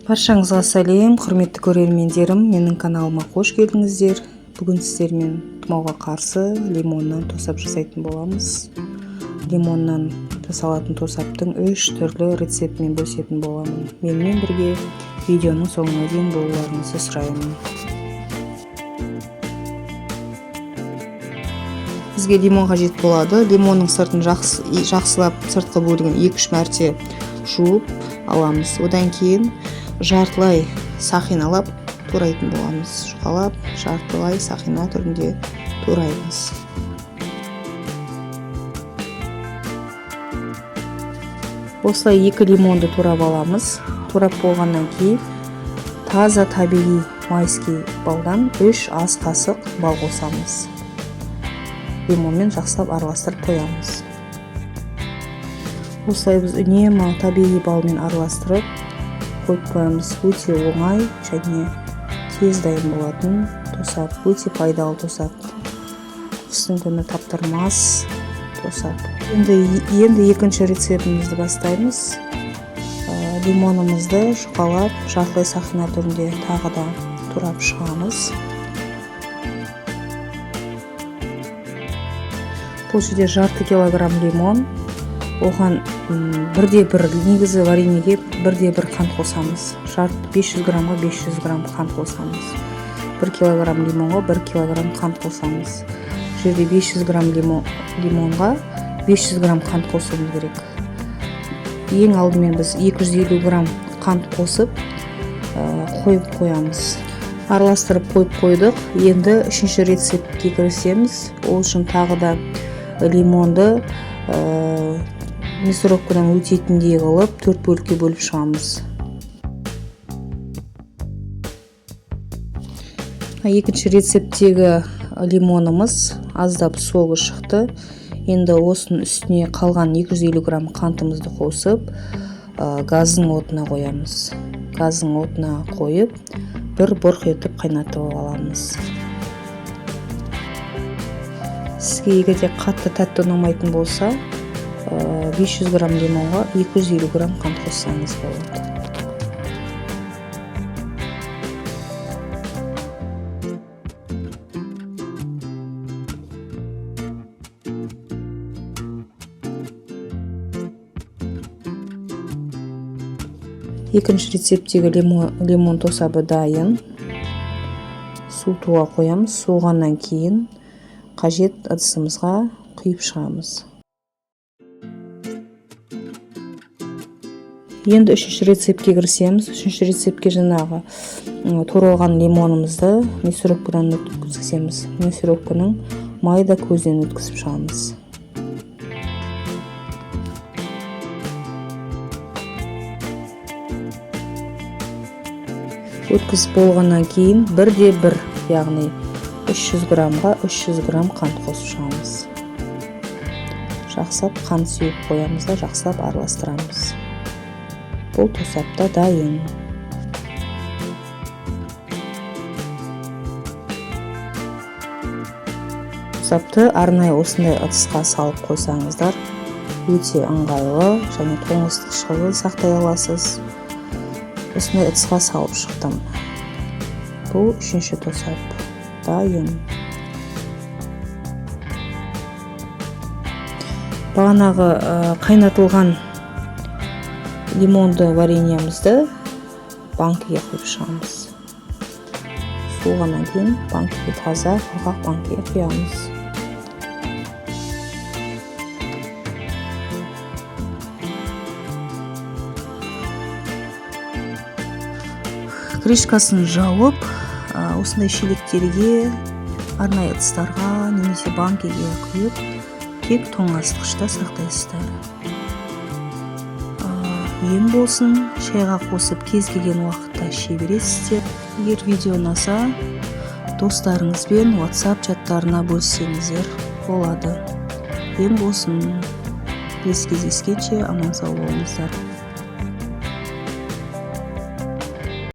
Баршаңызға сәлем, құрметті көрермендерім, менің каналыма қош келдіңіздер. Бүгін сіздермен тұмауға қарсы лимоннан тосап жасайтын боламыз. Лимоннан жасалатын тосаптың 3 түрлі рецептімен бөлісетін боламын. Менімен бірге видеоның соңына дейін болуларыңызды сұраймын. Бізге лимон қажет болады. Лимонның сыртын жақсылап сыртқы бөлігін 2-3 мәрте жуып аламыз. Одан кейін жартылай сақиналап турайтын боламыз. Жұқалап, жартылай сақина түрінде тураймыз. Осылай 2 лимонды турап аламыз. Турап болғаннан кейін таза табиғи майский балдан 3 ас қасық бал қосамыз. Лимонмен жақсылап араластырып қоямыз. Осылай біз үнемі табиғи балмен араластырып қойып қоямыз. Өте оңай және тез дайын болатын тосап, өте пайдалы тосап. Қыстың күні таптырмас тосап. Енді екінші рецептімізді бастаймыз. Лимонымызды жұқалап, жартылай сақина түрінде тағы да турап шығамыз. Бұл жерде жарты килограмм лимон. Оған бірде-бір, негізі вареньеге бірде-бір қант қосамыз. 500 граммға 500 грамм қант қосамыз. 1 килограмм лимонға 1 килограмм қант қосамыз. Жерде 500 грамм лимонға 500 грамм қант қосуымыз керек. Ең алдымен біз 250 грамм қант қосып қойып қоямыз. Араластырып қойып қойдық. Енді үшінші рецептке кірісеміз. Ол үшін тағы да лимонды мясорубкадан өтетіндей қылып 4 бөлікке бөліп шығамыз. Екінші рецепттегі лимонымыз аздап солы шықты. Енді осының үстіне қалған 250 грамм қантымызды қосып, газдың отына қоямыз. Газдың отына қойып, бір бұрқ етіп қайнатып аламыз. Сізге егерде қатты тәтті ұнамайтын болса, 500 грамм лимонға 250 грамм қант қоссаңыз болады. Екінші рецептегі лимон тосабы дайын. Су туға қоямыз. Суғаннан кейін қажет ыдысымызға құйып шығамыз. Енді үшінші рецептке кірісеміз. Үшінші рецептке жаңағы туралған лимонымызды мясорубкадан өткіземіз. Мясорубканың майда көзінен өткізіп шығамыз. Өткізіп болғаннан кейін бірде-бір, яғни 300 граммға 300 грамм қант қосып шығамыз. Жақсылап қант сеуіп қоямыз да жақсылап араластырамыз. Бұл тосапта дайын. Тосапты арнайы осындай ыдысқа салып қойсаңыздар, өте ыңғайлы және тоңазытқышқа сақтай аласыз. Осындай ыдысқа салып шықтым. Бұл үшінші тосап. Дайын. Бағанағы қайнатылған лимонды вареньемізді банкіге құйып шығамыз. Суығаннан кейін банкіге, таза құрғақ банкіге құямыз. Крышкасын жауып, осындай шелектерге, арнайы ыдыстарға немесе банкіге құйып, тек тоңазытқышта сақтайсыздар. Ең болсын, шайға қосып кез келген уақытта іше бересіздер. Егер видео ұнаса, достарыңызбен WhatsApp чаттарына бөліссеңіздер болады. Ең болсын, келесі кездескенше аман сау болыңыздар.